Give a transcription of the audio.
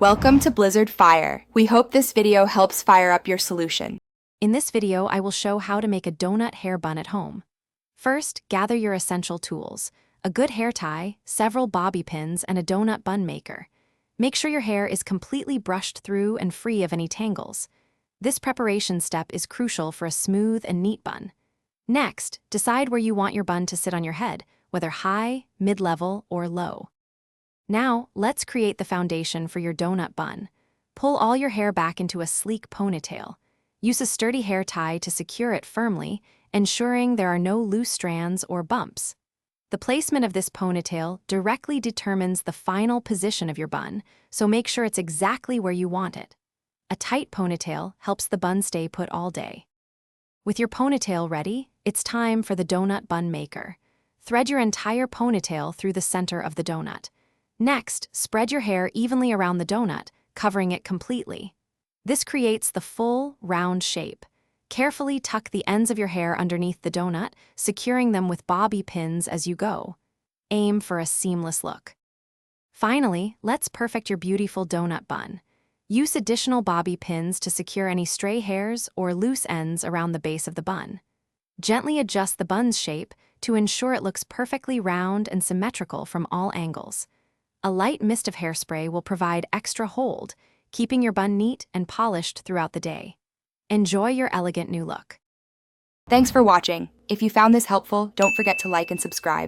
Welcome to Blizzard Fire. We hope this video helps fire up your solution. In this video, I will show how to make a donut hair bun at home. First, gather your essential tools: a good hair tie, several bobby pins, and a donut bun maker. Make sure your hair is completely brushed through and free of any tangles. This preparation step is crucial for a smooth and neat bun. Next, decide where you want your bun to sit on your head, whether high, mid-level, or low. Now, let's create the foundation for your donut bun. Pull all your hair back into a sleek ponytail. Use a sturdy hair tie to secure it firmly, ensuring there are no loose strands or bumps. The placement of this ponytail directly determines the final position of your bun, so make sure it's exactly where you want it. A tight ponytail helps the bun stay put all day. With your ponytail ready, it's time for the donut bun maker. Thread your entire ponytail through the center of the donut. Next, spread your hair evenly around the donut, covering it completely. This creates the full, round shape. Carefully tuck the ends of your hair underneath the donut, securing them with bobby pins as you go. Aim for a seamless look. Finally, let's perfect your beautiful donut bun. Use additional bobby pins to secure any stray hairs or loose ends around the base of the bun. Gently adjust the bun's shape to ensure it looks perfectly round and symmetrical from all angles. A light mist of hairspray will provide extra hold, keeping your bun neat and polished throughout the day. Enjoy your elegant new look. Thanks for watching. If you found this helpful, don't forget to like and subscribe.